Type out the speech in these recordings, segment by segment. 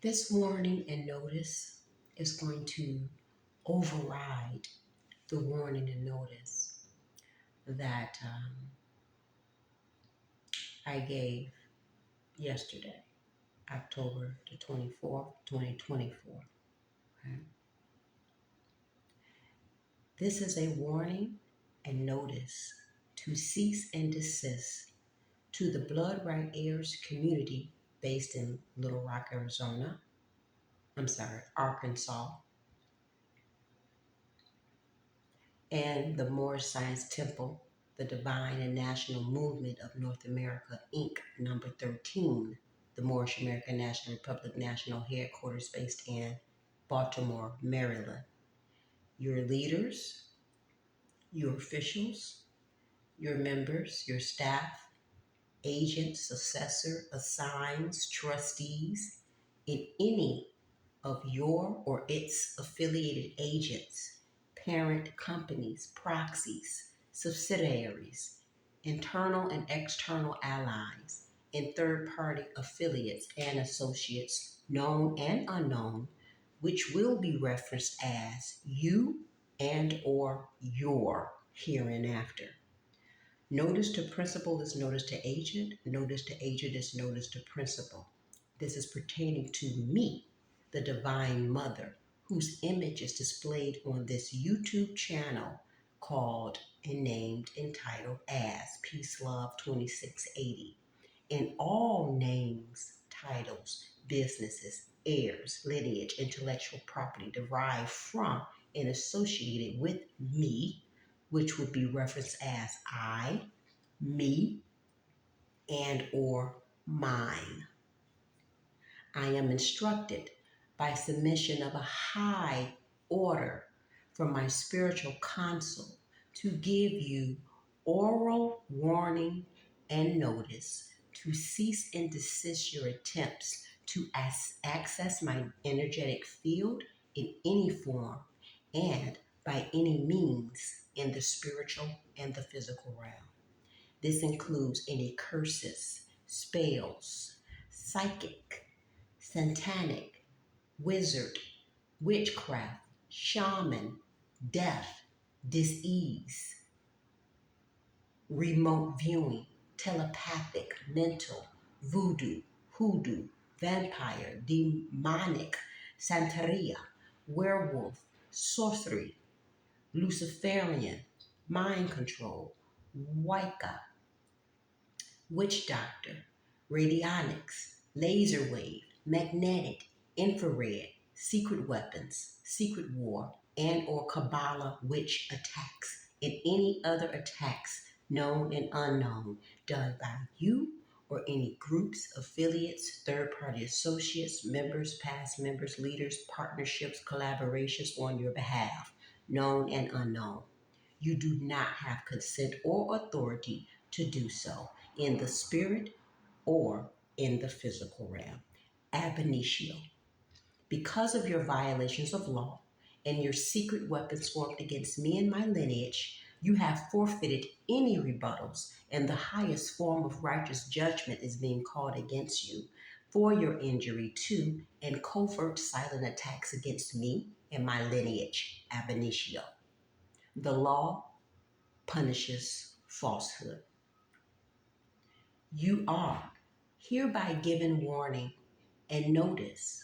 This warning and notice is going to override the warning and notice that I gave yesterday, October the 24th, 2024. Okay? This is a warning and notice to cease and desist to the Blood Right Heirs community based in Little Rock, Arkansas, and the Moorish Science Temple, the Divine and National Movement of North America, Inc., number 13, the Moorish American National Republic National Headquarters based in Baltimore, Maryland. Your leaders, your officials, your members, your staff, agents, successor, assigns, trustees, in any of your or its affiliated agents, parent companies, proxies, subsidiaries, internal and external allies, and third-party affiliates and associates, known and unknown, which will be referenced as you and or your hereinafter. Notice to principal is notice to agent. Notice to agent is notice to principal. This is pertaining to me, the Divine Mother, whose image is displayed on this YouTube channel called and named entitled as Peace Love 2680. In all names, titles, businesses, heirs, lineage, intellectual property derived from and associated with me, which would be referenced as I, me, and or mine. I am instructed by submission of a high order from my spiritual council to give you oral warning and notice to cease and desist your attempts to access my energetic field in any form and by any means in the spiritual and the physical realm. This includes any curses, spells, psychic, satanic, wizard, witchcraft, shaman, death, disease, remote viewing, telepathic, mental, voodoo, hoodoo, vampire, demonic, santeria, werewolf, sorcery, Luciferian, mind control, Wicca, witch doctor, radionics, laser wave, magnetic, infrared, secret weapons, secret war, and or Kabbalah witch attacks, and any other attacks known and unknown done by you or any groups, affiliates, third-party associates, members, past members, leaders, partnerships, collaborations on your behalf, known and unknown. You do not have consent or authority to do so in the spirit or in the physical realm. Ab initio. Because of your violations of law and your secret weapons formed against me and my lineage, you have forfeited any rebuttals, and the highest form of righteous judgment is being called against you for your injury to and covert silent attacks against me and my lineage. Ab initio. The law punishes falsehood. You are hereby given warning and notice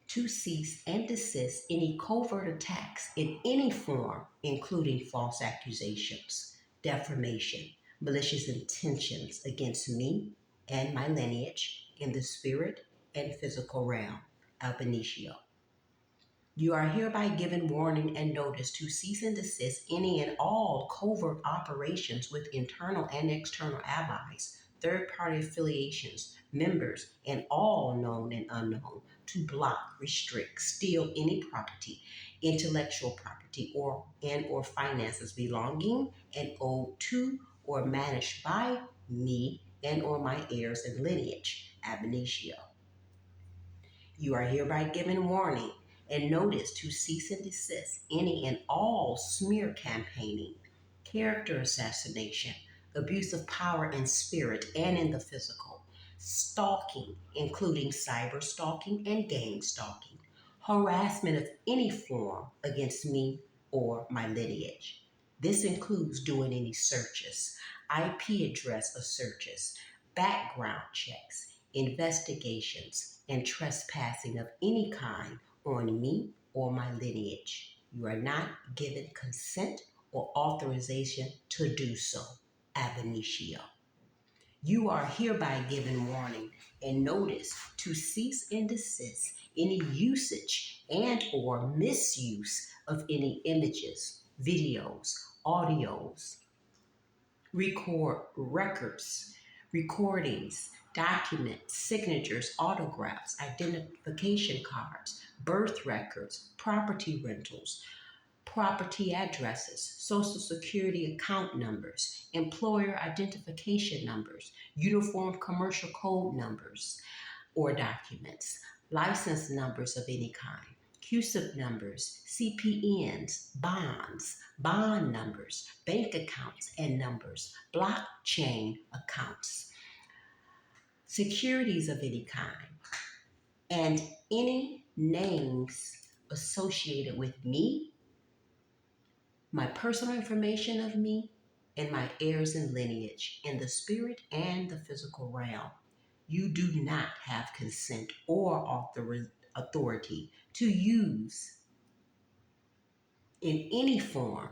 to cease and desist any covert attacks in any form, including false accusations, defamation, malicious intentions against me and my lineage in the spirit and physical realm. Ab initio. You are hereby given warning and notice to cease and desist any and all covert operations with internal and external allies, third-party affiliations, members, and all known and unknown, to block, restrict, steal any property, intellectual property, or finances belonging and owed to or managed by me and or my heirs and lineage. Ab initio. You are hereby given warning and notice to cease and desist any and all smear campaigning, character assassination, abuse of power in spirit and in the physical, stalking, including cyber stalking and gang stalking, harassment of any form against me or my lineage. This includes doing any searches, IP address searches, background checks, investigations, and trespassing of any kind on me or my lineage. You are not given consent or authorization to do so, ab initio. You are hereby given warning and notice to cease and desist any usage and or misuse of any images, videos, audios, records, recordings, documents, signatures, autographs, identification cards, birth records, property rentals, property addresses, social security account numbers, employer identification numbers, uniform commercial code numbers or documents, license numbers of any kind, CUSIP numbers, CPNs, bonds, bond numbers, bank accounts and numbers, blockchain accounts, securities of any kind, and any names associated with me, my personal information of me, and my heirs and lineage in the spirit and the physical realm. You do not have consent or authority to use in any form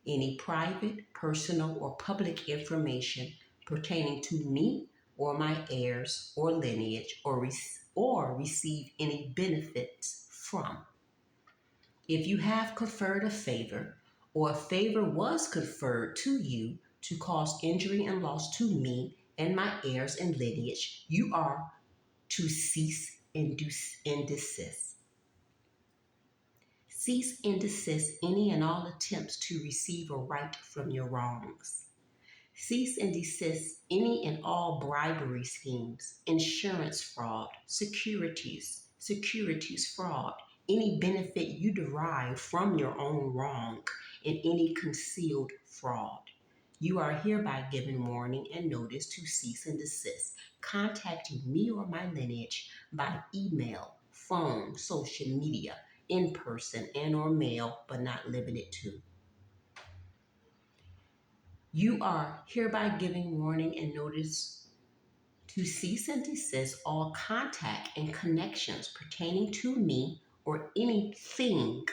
any private, personal, or public information pertaining to me or my heirs or lineage or receive any benefits from. If you have conferred a favor, or a favor was conferred to you to cause injury and loss to me and my heirs and lineage, you are to cease and desist. Cease and desist any and all attempts to receive a right from your wrongs. Cease and desist any and all bribery schemes, insurance fraud, securities fraud, any benefit you derive from your own wrong, and any concealed fraud. You are hereby given warning and notice to cease and desist contacting me or my lineage by email, phone, social media, in person, and or mail, but not limited to. You are hereby giving warning and notice to cease and desist all contact and connections pertaining to me or anything,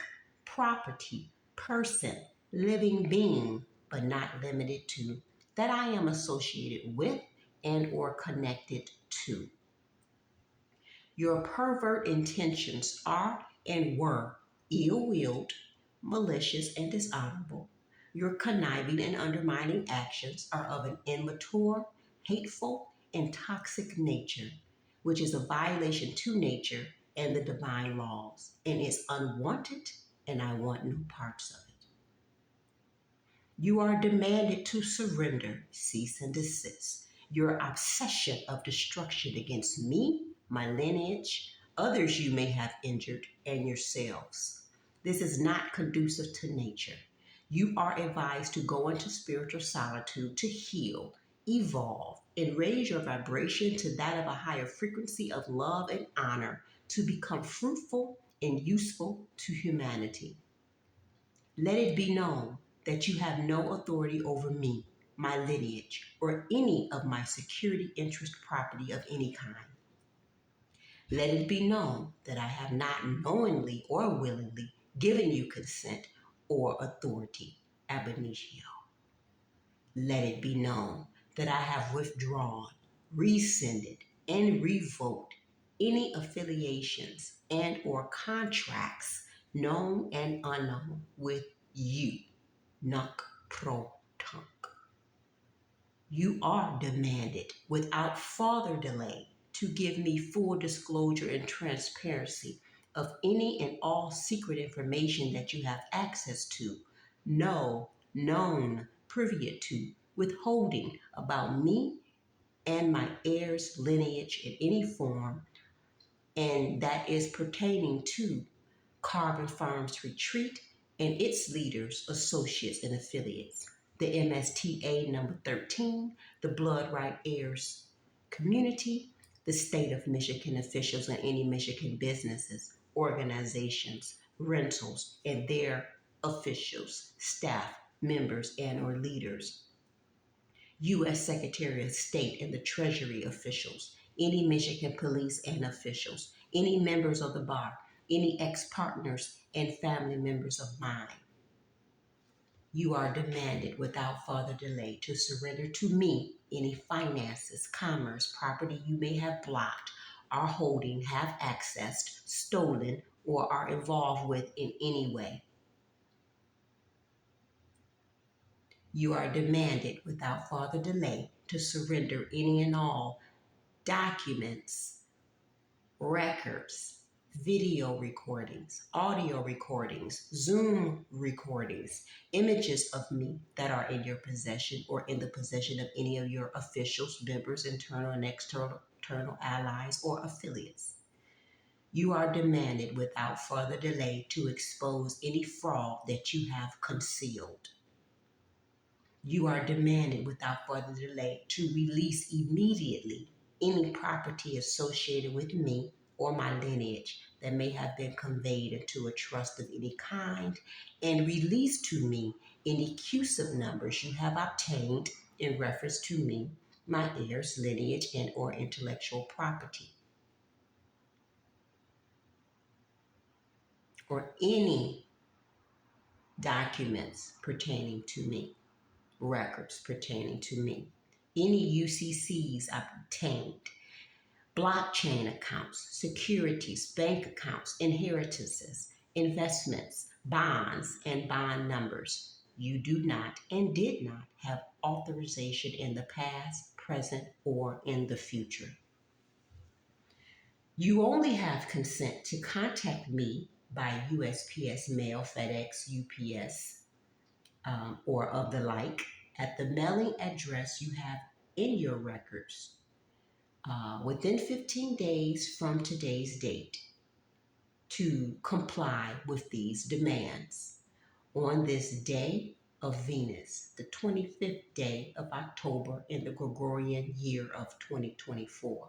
property, person, living being, but not limited to, that I am associated with and or connected to. Your pervert intentions are and were ill-willed, malicious, and dishonorable. Your conniving and undermining actions are of an immature, hateful, and toxic nature, which is a violation to nature and the divine laws, and is unwanted, and I want no parts of it. You are demanded to surrender, cease and desist. Your obsession of destruction against me, my lineage, others you may have injured, and yourselves. This is not conducive to nature. You are advised to go into spiritual solitude to heal, evolve, and raise your vibration to that of a higher frequency of love and honor to become fruitful and useful to humanity. Let it be known that you have no authority over me, my lineage, or any of my security interest property of any kind. Let it be known that I have not knowingly or willingly given you consent or authority, ab initio. Let it be known that I have withdrawn, rescinded, and revoked any affiliations and or contracts known and unknown with you, nunc pro tunc. You are demanded without further delay to give me full disclosure and transparency of any and all secret information that you have access to, know, known, privy to, withholding about me and my heirs' lineage in any form, and that is pertaining to Carbon Farms Retreat and its leaders, associates, and affiliates. The MSTA number 13, the Blood Right Heirs community, the state of Michigan officials and any Michigan businesses, organizations, rentals, and their officials, staff, members, and or leaders, U.S. Secretary of State and the Treasury officials, any Michigan police and officials, any members of the bar, any ex-partners and family members of mine. You are demanded without further delay to surrender to me any finances, commerce, property you may have blocked, are holding, have accessed, stolen, or are involved with in any way. You are demanded without further delay to surrender any and all documents, records, video recordings, audio recordings, Zoom recordings, images of me that are in your possession or in the possession of any of your officials, members, internal and external allies, or affiliates. You are demanded without further delay to expose any fraud that you have concealed. You are demanded without further delay to release immediately any property associated with me or my lineage that may have been conveyed into a trust of any kind, and release to me any CUSIP numbers you have obtained in reference to me, my heirs, lineage, and or intellectual property, or any documents pertaining to me, records pertaining to me, any UCCs obtained, blockchain accounts, securities, bank accounts, inheritances, investments, bonds, and bond numbers. You do not and did not have authorization in the past, present, or in the future. You only have consent to contact me by USPS mail, FedEx, UPS, or of the like at the mailing address you have in your records within 15 days from today's date to comply with these demands. On this day of Venus, the 25th day of October in the Gregorian year of 2024.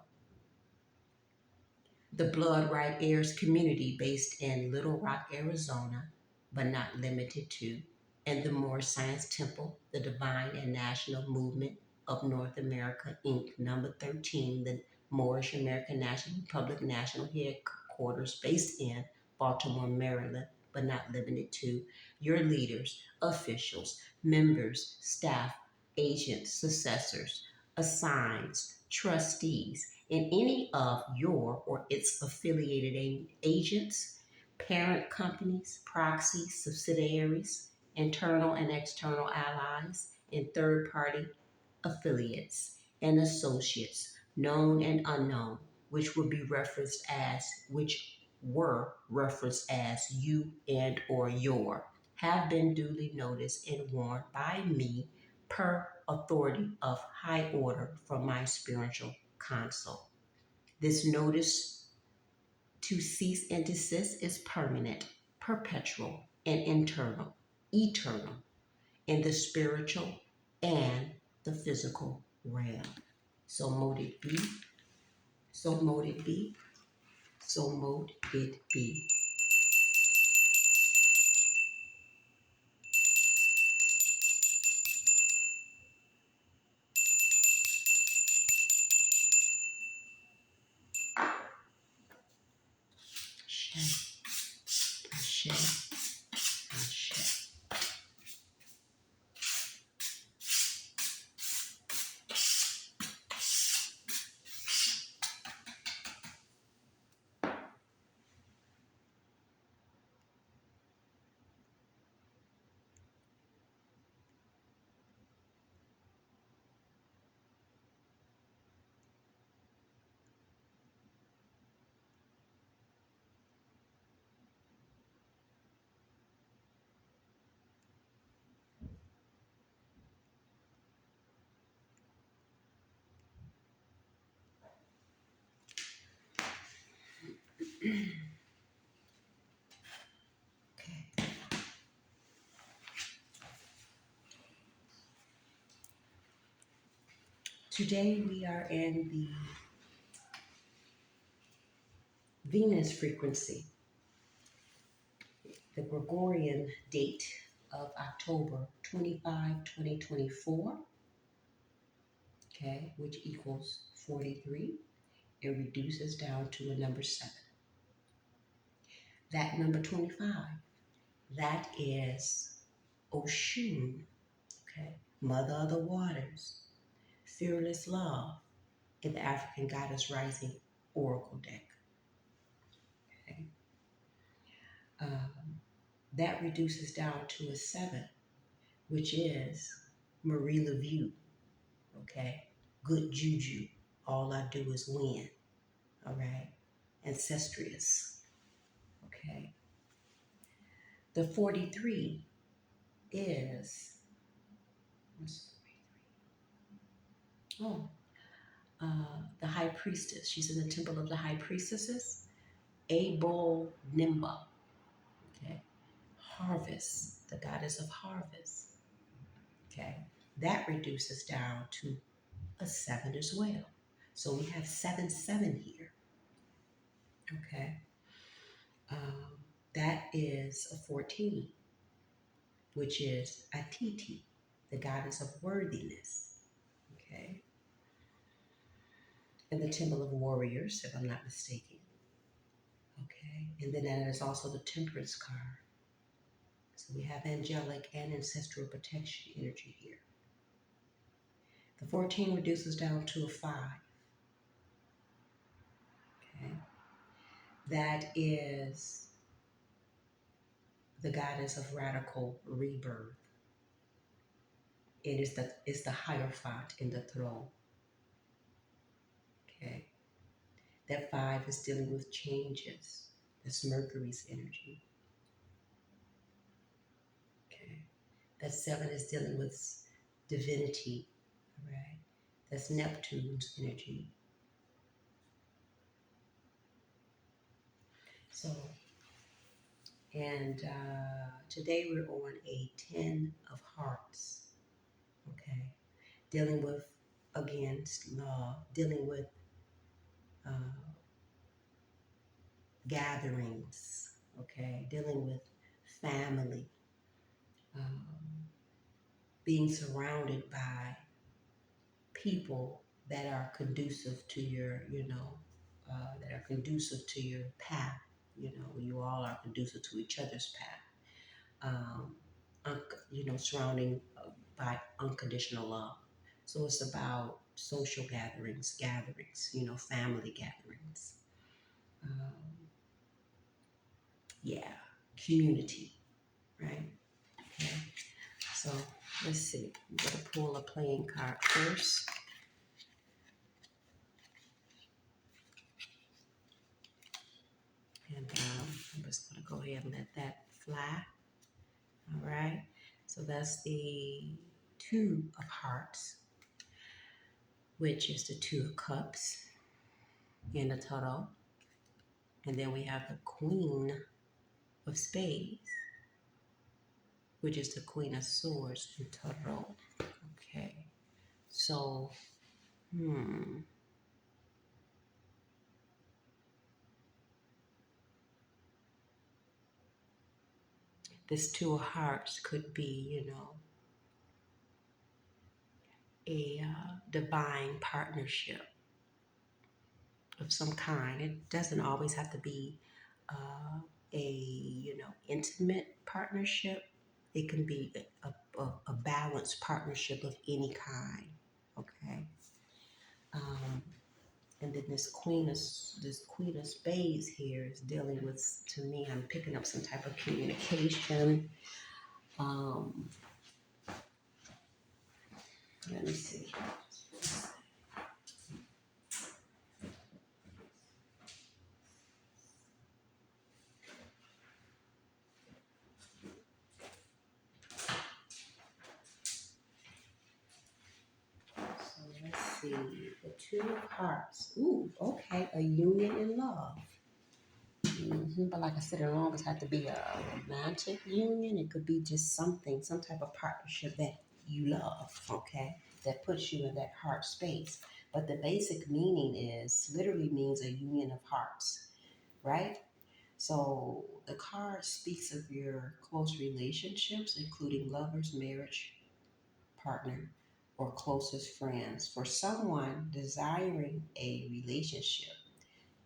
The Blood Right Heirs community based in Little Rock, Arizona, but not limited to, and the Moorish Science Temple, the Divine and National Movement of North America, Inc., number 13, the Moorish American National Republic National Headquarters based in Baltimore, Maryland, but not limited to, your leaders, officials, members, staff, agents, successors, assigns, trustees, and any of your or its affiliated agents, parent companies, proxies, subsidiaries, internal and external allies, and third-party affiliates and associates, known and unknown, which were referenced as you and or your, have been duly noticed and warned by me per authority of high order from my spiritual council. This notice to cease and desist is permanent, perpetual, and eternal in the spiritual and the physical realm. So mote it be, so mote it be, so mote it be. Ashe, ashe, ashe. Okay. Today we are in the Venus frequency, the Gregorian date of October 25, 2024, okay, which equals 43. It reduces down to a number 7. That number 25, that is Oshun, okay, Mother of the Waters, Fearless Love in the African Goddess Rising Oracle deck. Okay. That reduces down to a 7, which is Marie LaVue, okay? Good juju. All I do is win, all right? Ancestrious, okay? The 43 is, oh, the High Priestess. She's in the Temple of the High Priestesses. Abel Nimba, okay? Harvest, the goddess of harvest, okay? That reduces down to a 7 as well. So we have 7 7 here, okay? Um, that is a 14, which is Atiti, the goddess of worthiness, okay? And the Temple of Warriors, if I'm not mistaken, okay? And then that is also the Temperance card. So we have angelic and ancestral protection energy here. The 14 reduces down to a 5, okay? That is the goddess of radical rebirth. It's the Hierophant in the throne. Okay. That 5 is dealing with changes. That's Mercury's energy. Okay. That 7 is dealing with divinity. All right. That's Neptune's energy. So, and today we're on a 10 of hearts. Okay. Dealing with, again, law, dealing with uh, gatherings, okay, dealing with family, um, being surrounded by people that are conducive to your, that are conducive to your path. You all are conducive to each other's path. Surrounding by unconditional love. So it's about social gatherings, family gatherings. Um, yeah, community, right? Okay. So let's see. I'm going to pull a playing card first. And I'm just going to go ahead and let that fly. All right. So that's the 2 of hearts, which is the 2 of cups in the tarot. And then we have the Queen of spades, which is the Queen of swords in tarot. Okay. So, this 2 of hearts could be, a divine partnership of some kind. It doesn't always have to be intimate partnership. It can be a balanced partnership of any kind. Okay. And then this Queen of Spades here is dealing with, to me, I'm picking up some type of communication. Um, Let me see. So let's see. The 2 of hearts. Ooh, okay. A union in love. But like I said, it don't always have to be a romantic union. It could be just something, some type of partnership that you love, okay? That puts you in that heart space. But the basic meaning literally means a union of hearts, right? So the card speaks of your close relationships, including lovers, marriage partner, or closest friends. For someone desiring a relationship,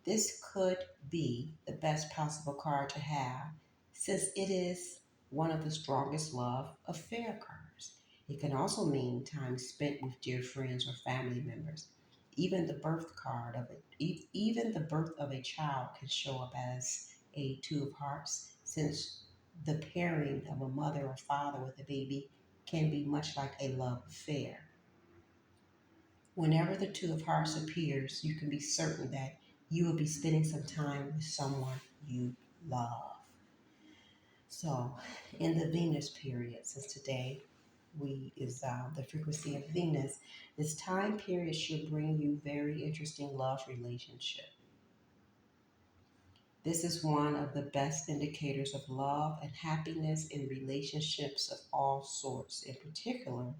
this could be the best possible card to have since it is one of the strongest love affair cards. It can also mean time spent with dear friends or family members. Even the birth card of it, even the birth of a child can show up as a two of hearts, since the pairing of a mother or father with a baby can be much like a love affair. Whenever the Two of Hearts appears, you can be certain that you will be spending some time with someone you love. So, in the Venus period, since today we is the frequency of Venus, this time period should bring you very interesting love relationship. This is one of the best indicators of love and happiness in relationships of all sorts. In particular,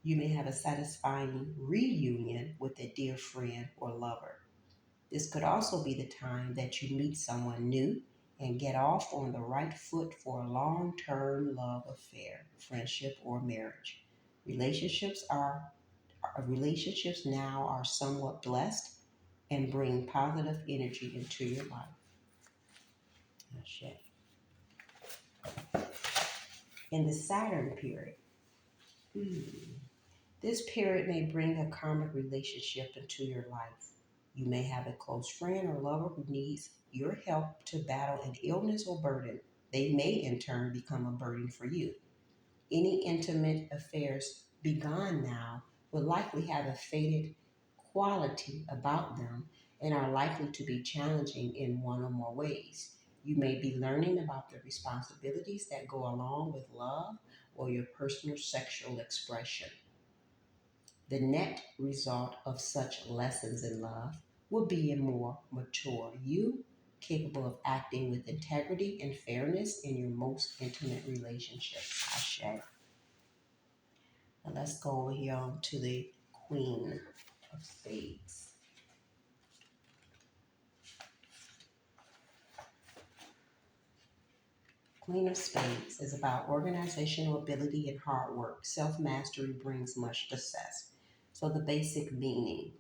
you may have a satisfying reunion with a dear friend or lover. This could also be the time that you meet someone new and get off on the right foot for a long term love affair, friendship, or marriage. Relationships are Relationships now are somewhat blessed and bring positive energy into your life. In the Saturn period, this period may bring a karmic relationship into your life. You may have a close friend or lover who needs your help to battle an illness or burden. They may in turn become a burden for you. Any intimate affairs begun now will likely have a faded quality about them and are likely to be challenging in one or more ways. You may be learning about the responsibilities that go along with love or your personal sexual expression. The net result of such lessons in love will be a more mature you, capable of acting with integrity and fairness in your most intimate relationships. Ashe. Now let's go over here on to the Queen of Spades. Queen of Spades is about organizational ability and hard work. Self mastery brings much success. So, the basic meaning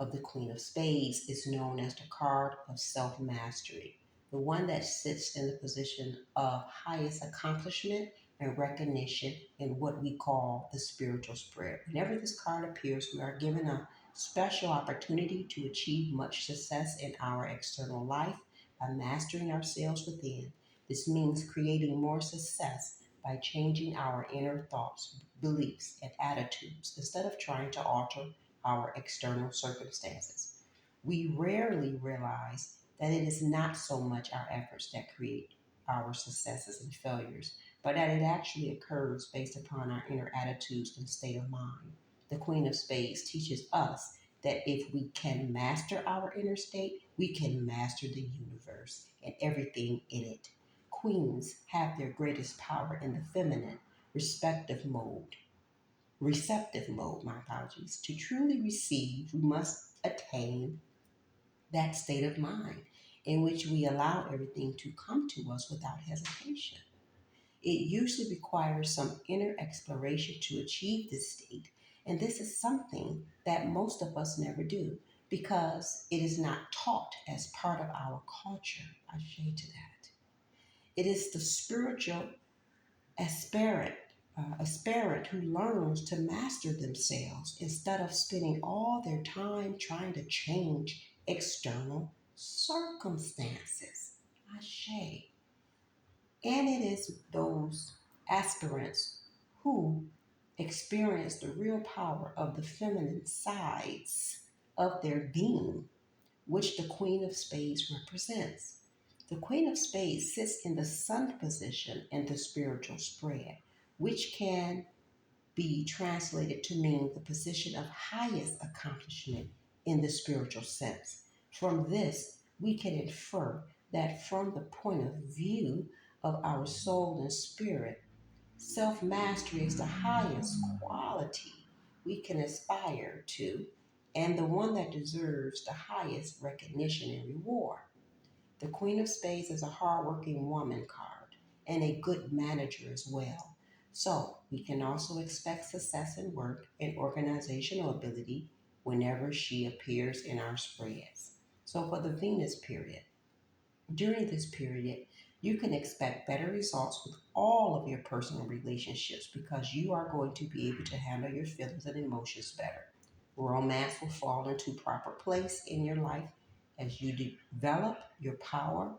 of the Queen of Spades is known as the card of self mastery, the one that sits in the position of highest accomplishment and recognition in what we call the spiritual spread. Whenever this card appears, we are given a special opportunity to achieve much success in our external life by mastering ourselves within. This means creating more success by changing our inner thoughts, beliefs, and attitudes instead of trying to alter our external circumstances. We rarely realize that it is not so much our efforts that create our successes and failures, but that it actually occurs based upon our inner attitudes and state of mind. The Queen of Spades teaches us that if we can master our inner state, we can master the universe and everything in it. Queens have their greatest power in the feminine, respective mode receptive mode, my apologies. To truly receive, we must attain that state of mind in which we allow everything to come to us without hesitation. It usually requires some inner exploration to achieve this state, and this is something that most of us never do because it is not taught as part of our culture. I shade to that. It is the spiritual aspirant, aspirant who learns to master themselves instead of spending all their time trying to change external circumstances. Ashe. And it is those aspirants who experience the real power of the feminine sides of their being, which the Queen of Spades represents. The Queen of Spades sits in the sun position in the spiritual spread, which can be translated to mean the position of highest accomplishment in the spiritual sense. From this, we can infer that from the point of view of our soul and spirit, self mastery is the highest quality we can aspire to and the one that deserves the highest recognition and reward. The Queen of Spades is a hardworking woman card and a good manager as well. So we can also expect success in work and organizational ability whenever she appears in our spreads. So for the Venus period, during this period, you can expect better results with all of your personal relationships because you are going to be able to handle your feelings and emotions better. Romance will fall into proper place in your life as you develop your power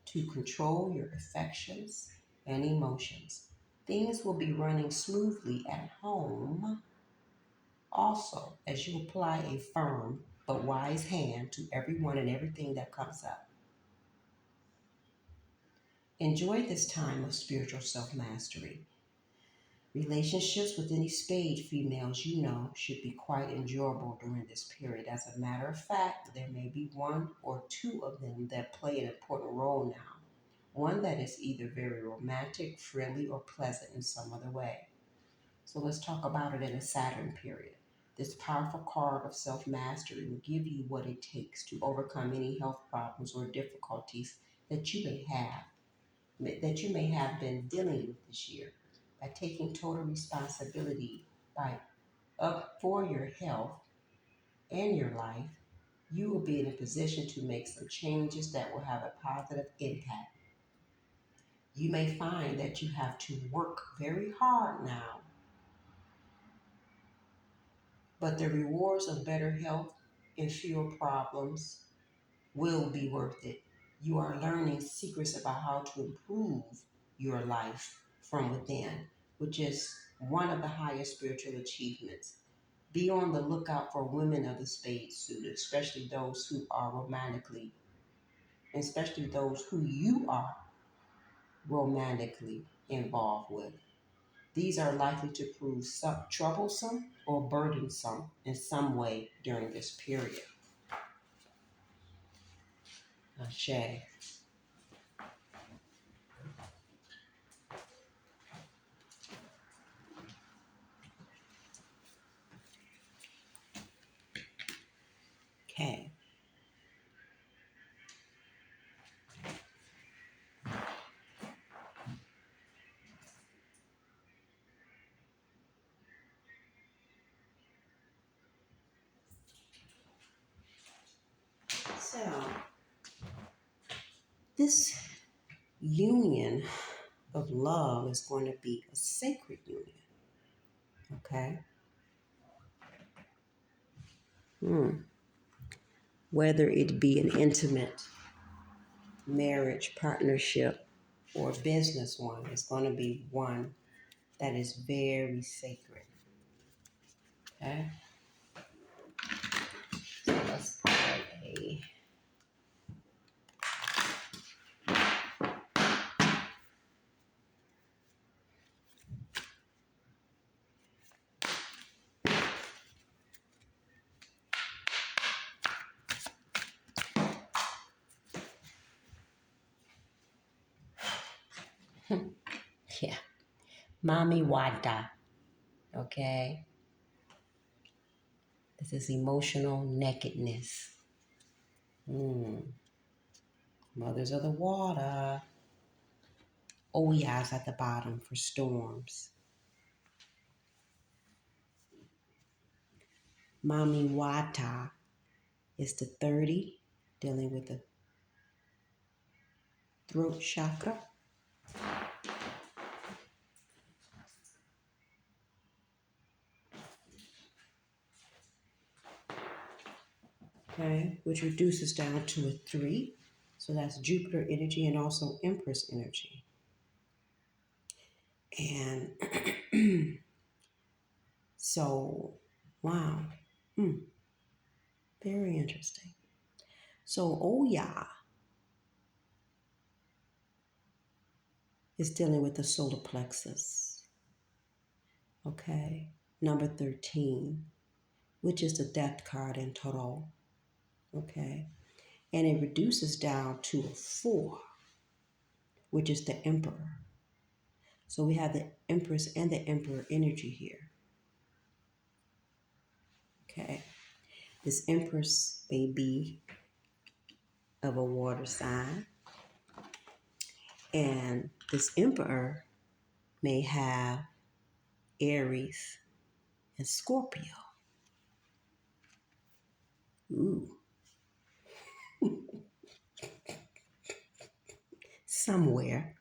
to control your affections and emotions. Things will be running smoothly at home also as you apply a firm but wise hand to everyone and everything that comes up. Enjoy this time of spiritual self mastery. Relationships with any spade females you know should be quite enjoyable during this period. As a matter of fact, there may be one or two of them that play an important role now. One that is either very romantic, friendly, or pleasant in some other way. So let's talk about it in a Saturn period. This powerful card of self mastery will give you what it takes to overcome any health problems or difficulties that you may have been dealing with this year. By taking total responsibility by up for your health and your life, you will be in a position to make some changes that will have a positive impact. You may find that you have to work very hard now, but the rewards of better health and fewer problems will be worth it. You are learning secrets about how to improve your life from within, which is one of the highest spiritual achievements. Be on the lookout for women of the spade suit, especially those who are romantically, especially those who you are romantically involved with. These are likely to prove troublesome or burdensome in some way during this period. Ashe. Okay. So, this union of love is going to be a sacred union. Okay. Hmm. Whether it be an intimate marriage partnership or business one, it's going to be one that is very sacred. Okay. So let's put a yeah. Mami Wada. Okay. This is emotional nakedness. Hmm. Mothers of the water. Oyas at the bottom for storms. Mami Wata is the 30, dealing with the throat chakra. Okay, which reduces down to a 3. So that's Jupiter energy and also Empress energy. And so, wow, very interesting. So Oya is dealing with the solar plexus. Okay, number 13, which is the death card in Toro. Okay, and it reduces down to a 4, which is the Emperor. So we have the Empress and the Emperor energy here. Okay. This Empress may be of a water sign. And this emperor may have Aries and Scorpio. Ooh, somewhere.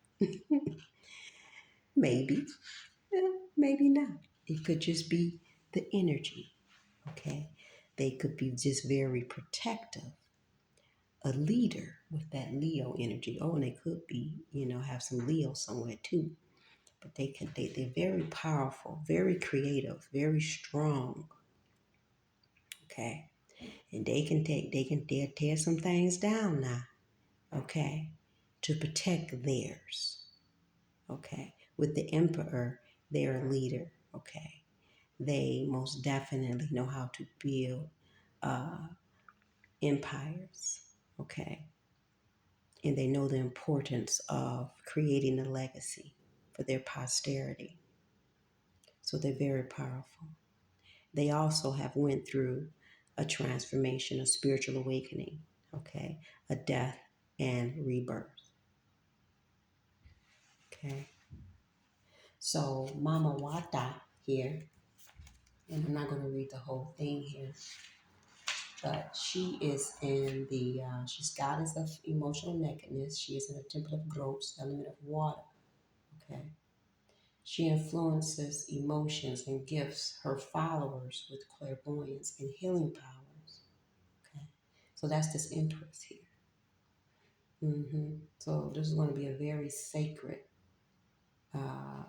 Maybe. Maybe not. It could just be the energy. Okay. They could be just very protective, a leader with that Leo energy. Oh, and they could be, have some Leo somewhere too. But they're very powerful, very creative, very strong. Okay. And they'll tear some things down now. Okay. To protect theirs. Okay. With the emperor, they're a leader. Okay. They most definitely know how to build uh, empires. Okay. And they know the importance of creating a legacy for their posterity. So they're very powerful. They also have went through a transformation, a spiritual awakening, okay, a death and rebirth. Okay. So Mama Wata here, and I'm not going to read the whole thing here, but she is in she's goddess of emotional nakedness. She is in the temple of growth, element of water. Okay. She influences emotions and gifts her followers with clairvoyance and healing powers. Okay. So that's this Empress here. So this is going to be a very sacred uh,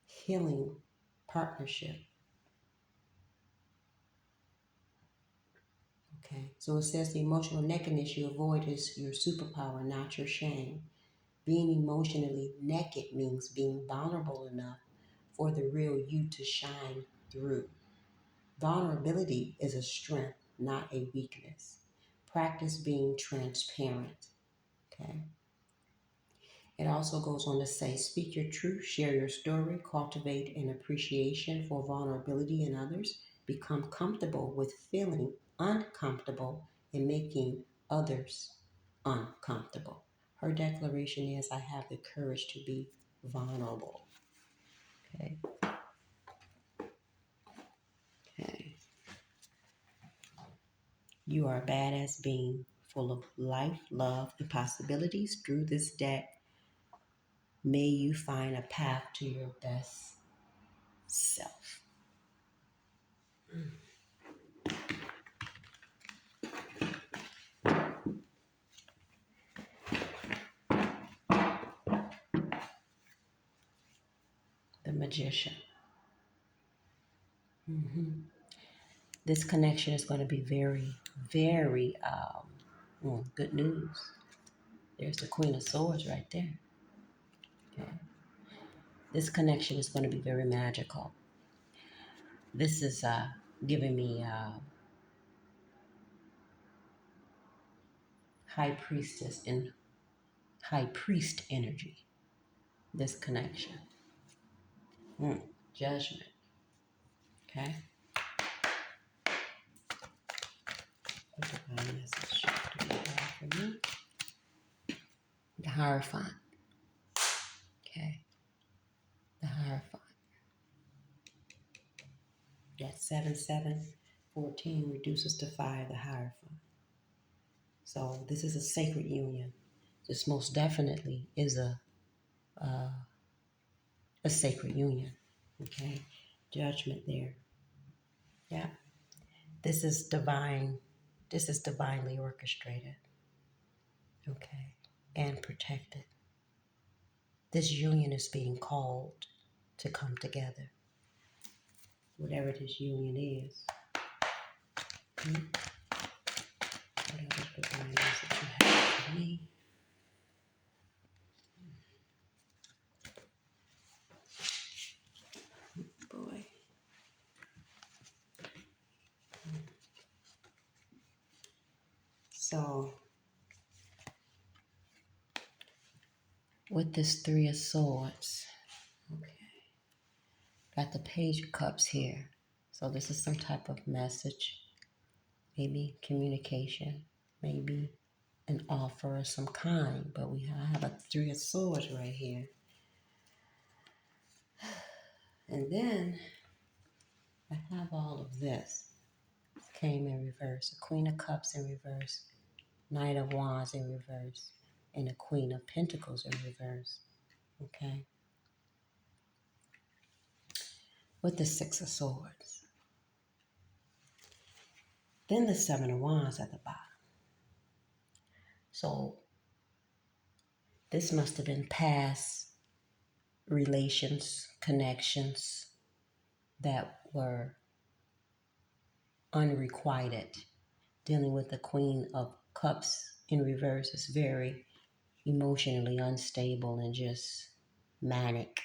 healing partnership. Okay. So it says the emotional nakedness you avoid is your superpower, not your shame. Being emotionally naked means being vulnerable enough for the real you to shine through. Vulnerability is a strength, not a weakness. Practice being transparent. Okay. It also goes on to say, speak your truth, share your story, cultivate an appreciation for vulnerability in others, become comfortable with feeling uncomfortable and making others uncomfortable. Her declaration is, I have the courage to be vulnerable. Okay. Okay. You are a badass being full of life, love, and possibilities. Through this deck, may you find a path to your best self. The Magician. This connection is going to be very, very good news. There's the Queen of Swords right there. Okay. This connection is going to be very magical. This is giving me High Priestess and High Priest energy. This connection. Judgment. Okay. What divine message do we have for me? The Hierophant. Okay. The Hierophant. That 7714 reduces to 5, the Hierophant. So this is a sacred union. This most definitely is a sacred union. Okay. Judgment there. Yeah. This is divine. This is divinely orchestrated. Okay. And protected. This union is being called to come together. Whatever this union is. What other divine message you have for me? Boy. So with this 3 of Swords, okay, got the Page of Cups here. So this is some type of message, maybe communication, maybe an offer of some kind, but I have a Three of Swords right here. And then I have all of this. Came in reverse. A Queen of Cups in reverse. Knight of Wands in reverse. And a Queen of Pentacles in reverse. Okay. With the Six of Swords. Then the Seven of Wands at the bottom. So this must have been past relations, connections that were unrequited. Dealing with the Queen of Cups in reverse is very emotionally unstable and just manic.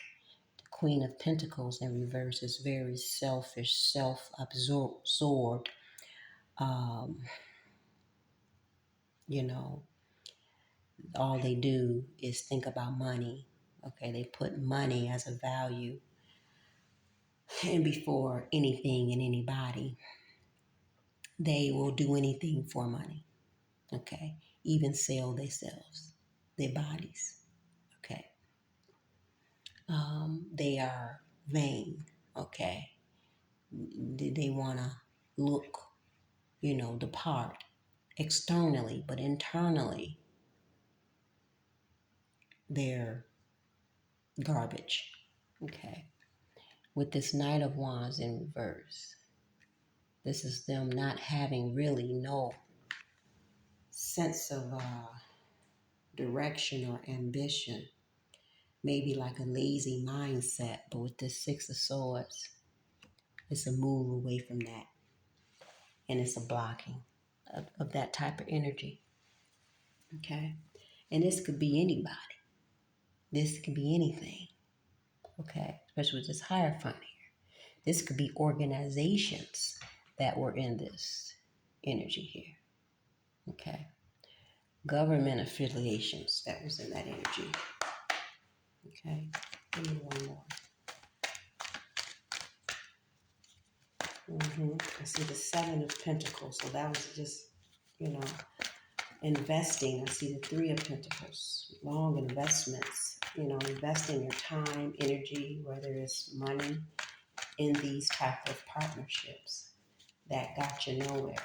The Queen of Pentacles in reverse is very selfish, self-absorbed. Um, you know, all they do is think about money. Okay, they put money as a value and before anything and anybody. They will do anything for money. Okay, even sell themselves, their bodies. Okay, they are vain. Okay, they want to look, the part externally, but internally, they're garbage. Okay, with this Knight of Wands in reverse, this is them not having really no sense of direction or ambition. Maybe like a lazy mindset, but with this Six of Swords, it's a move away from that. And it's a blocking of that type of energy. Okay? And this could be anybody. This could be anything. Okay? Especially with this Hierophant here. This could be organizations that were in this energy here. Okay? Government affiliations that was in that energy. Okay? Give me one more. I see the Seven of Pentacles. So that was just, investing. I see the Three of Pentacles. Long investments. Investing your time, energy, whether it's money, in these type of partnerships that got you nowhere.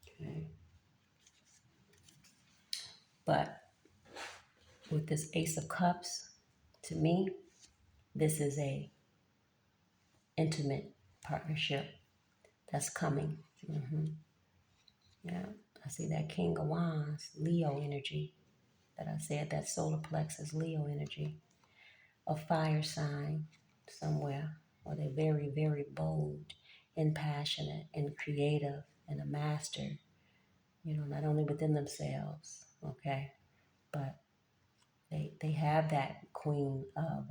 Okay. But with this Ace of Cups, to me, this is a intimate partnership that's coming. Yeah, I see that King of Wands, Leo energy that I said, that solar plexus, Leo energy, a fire sign somewhere, or they're very, very bold and passionate and creative and a master, not only within themselves, okay, but they have that Queen of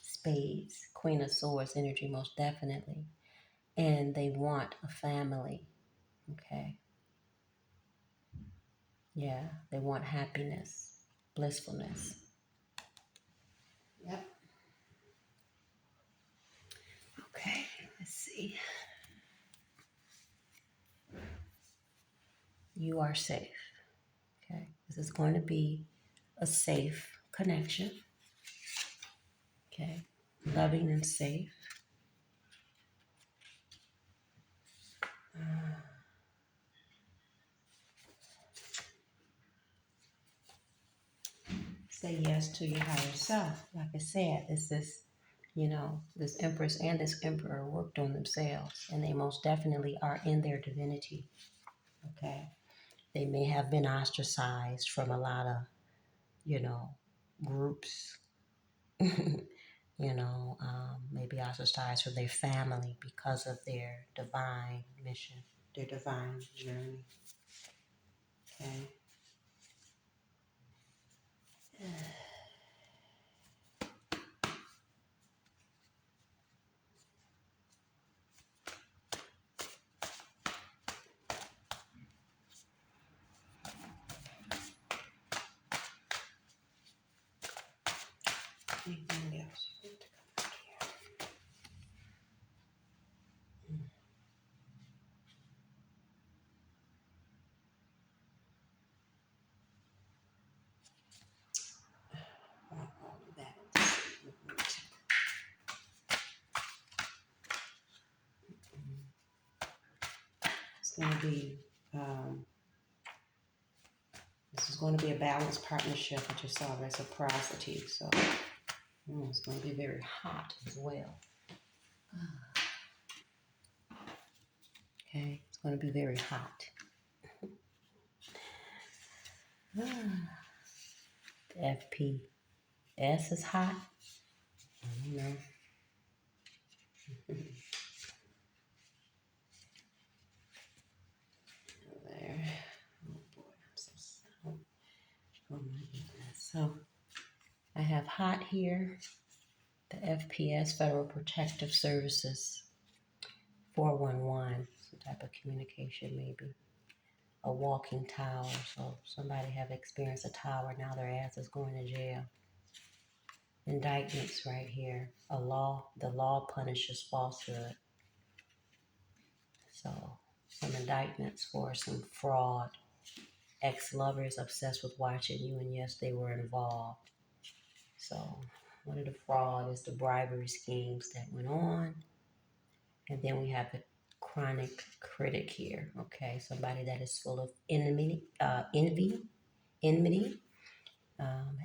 Spades, Queen of Swords energy, most definitely. And they want a family, okay? Yeah, they want happiness, blissfulness. Yep. Okay, let's see. You are safe, okay? This is going to be a safe connection, okay? Loving and safe. Say yes to your higher self. Like I said, this is, this Empress and this Emperor worked on themselves, and they most definitely are in their divinity, okay? They may have been ostracized from a lot of, groups, maybe ostracized from their family because of their divine mission, their divine journey, okay? Anything else you want to come out here? going to be this is going to be a balanced partnership, which is all reciprocity. So it's going to be very hot as well. Okay, it's going to be very hot. The FPS is hot. I don't know. There. Oh boy, I'm so sorry. Oh my goodness. So I have hot here. The FPS, Federal Protective Services, 411, some type of communication maybe. A walking tower, so somebody have experienced a tower, now their ass is going to jail. Indictments right here. The law punishes falsehood. So some indictments for some fraud. Ex-lovers obsessed with watching you, and yes, they were involved. So one of the fraud is the bribery schemes that went on. And then we have the chronic critic here, okay? Somebody that is full of enmity,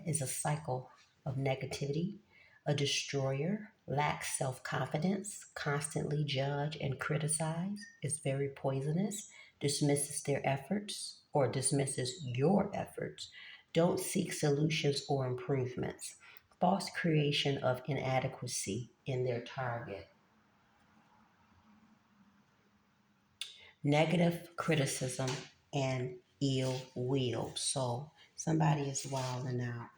is a cycle of negativity, a destroyer, lacks self-confidence, constantly judge and criticize, is very poisonous, dismisses their efforts or dismisses your efforts, don't seek solutions or improvements, false creation of inadequacy in their target. Negative criticism and ill will. So somebody is wilding out.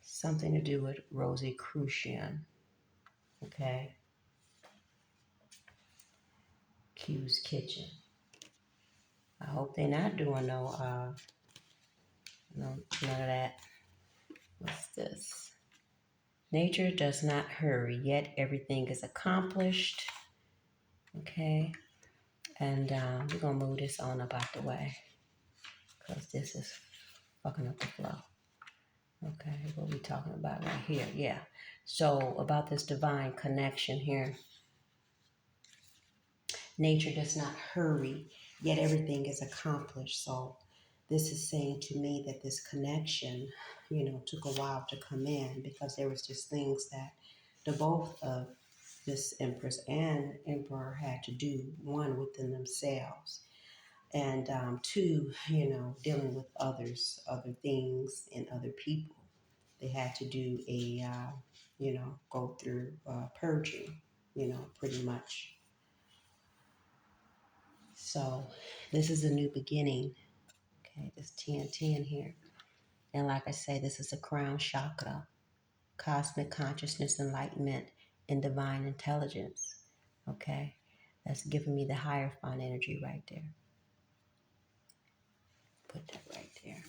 Something to do with Rosicrucian. Okay. Q's Kitchen. I hope they're not doing none of that. What's this? Nature does not hurry, yet everything is accomplished. Okay. And we're going to move this on up out the way because this is fucking up the flow. Okay, what are we talking about right here? Yeah. So about this divine connection here. Nature does not hurry, yet everything is accomplished. So this is saying to me that this connection, took a while to come in because there was just things that the both of this Empress and Emperor had to do, one within themselves, and two, dealing with others, other things, and other people. They had to do go through purging, pretty much. So this is a new beginning. Okay, this 1010 here. And like I say, this is a crown chakra, cosmic consciousness, enlightenment, and divine intelligence. Okay, that's giving me the Hierophant energy right there. Put that right there.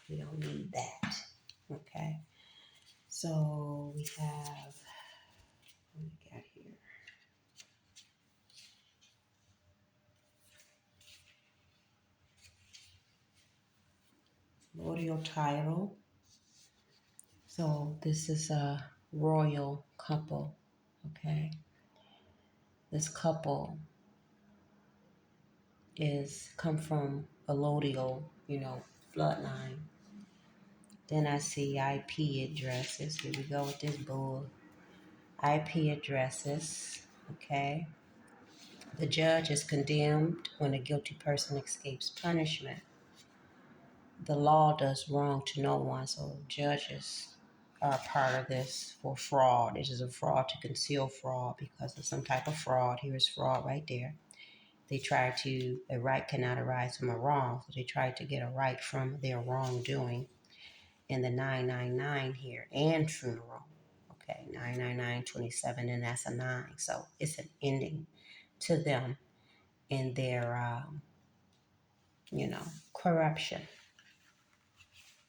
We don't need that. Okay, so we have, what do we got here? Lordal title. So this is a royal couple. Okay, this couple is come from a Lodial, bloodline. Then I see IP addresses. Here we go with this bull. IP addresses. Okay. The judge is condemned when a guilty person escapes punishment. The law does wrong to no one, so judges are part of this for fraud. This is a fraud to conceal fraud because of some type of fraud. Here is fraud right there. They try a right cannot arise from a wrong, so they try to get a right from their wrongdoing. In the 999 here, and funeral. Okay, 99927, and that's a 9. So it's an ending to them in their, corruption,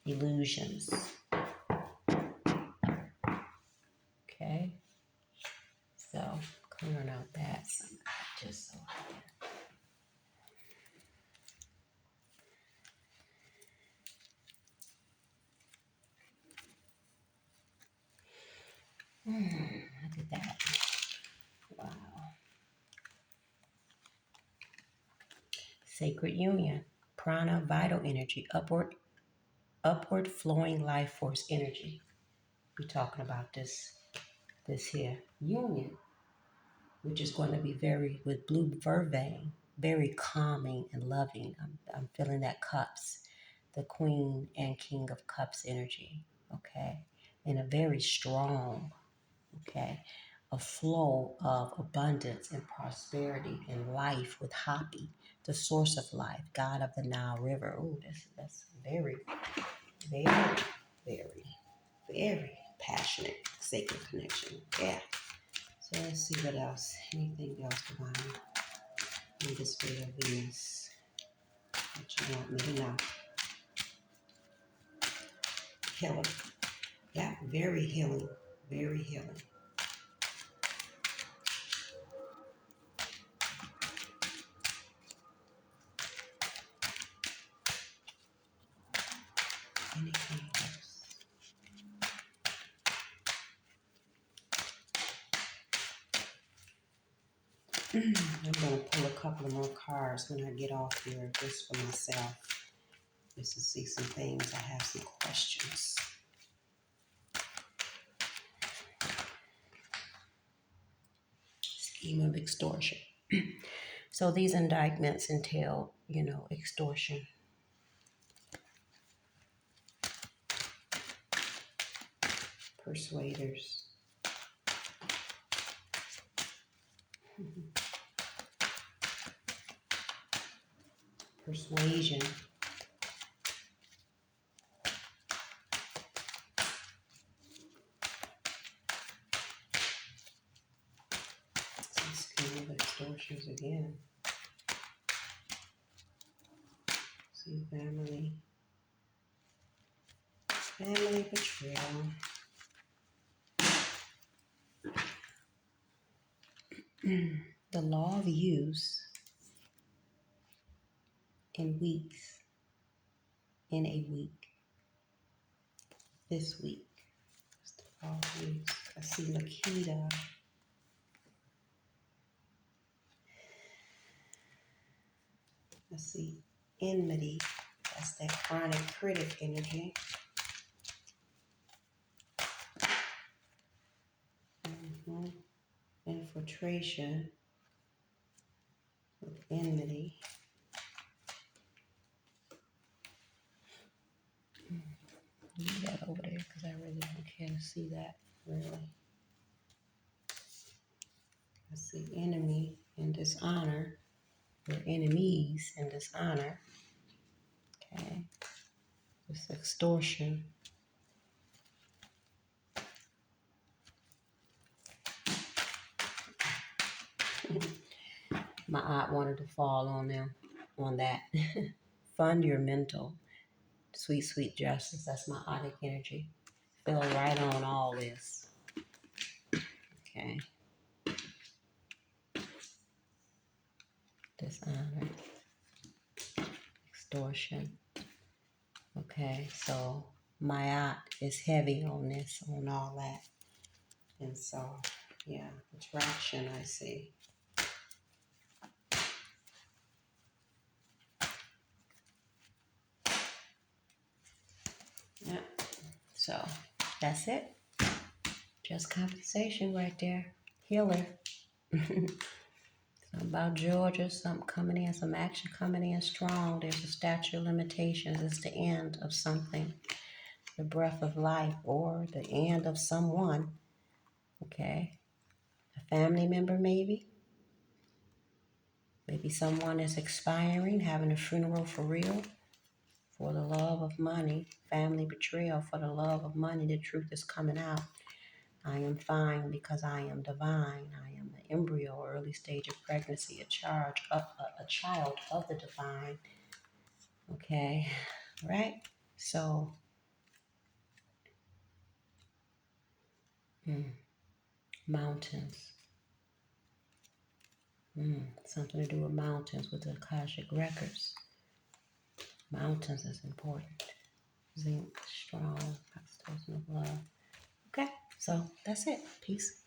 illusions. Okay, so clearing out that just so I can. Look at that. Wow. Sacred union, prana, vital energy, upward flowing life force energy. We're talking about this here union, which is going to be very, with blue vervain, very calming and loving. I'm feeling that cups, the queen and king of cups energy, okay? And a very strong, okay? A flow of abundance and prosperity and life with Hapi, the source of life, God of the Nile River. Oh, that's very, very, very, very passionate, sacred connection. Yeah. So let's see what else. Anything else divine in this way of Venus that you want me to know? Healing. Yeah, very healing. Very healing. Anything else? I'm going to pull a couple of more cards when I get off here just for myself. Just to see some things. I have some questions. Scheme of extortion. So these indictments entail, extortion. Persuaders. Persuasion. Some scheme of extortions again. See, family betrayal. The law of use in weeks, in a week, this week. It's the law of use. I see Makita. I see enmity. That's that chronic critic energy. Infiltration with enmity. Leave that over there because I really don't care to see that, really. I see enemy and dishonor, or enemies and dishonor. Okay. This extortion. My aunt wanted to fall on that. Fund your mental. Sweet, sweet justice. That's my autic energy. Feel right on all this. Okay. Dishonor. Extortion. Okay, so my aunt is heavy on this, on all that. And so, yeah, attraction, I see. Yeah, so that's it. Just compensation right there. Healer. Something about Georgia, something coming in, some action coming in strong. There's a statute of limitations. It's the end of something. The breath of life or the end of someone. Okay. A family member maybe. Maybe someone is expiring, having a funeral for real. For the love of money, family betrayal, for the love of money, the truth is coming out. I am fine because I am divine. I am the embryo, or early stage of pregnancy, a child of the divine. Okay, right? So, mountains. Something to do with mountains, with the Akashic records. Mountains is important. Zinc, strong, oxytocin of love. Okay, so that's it. Peace.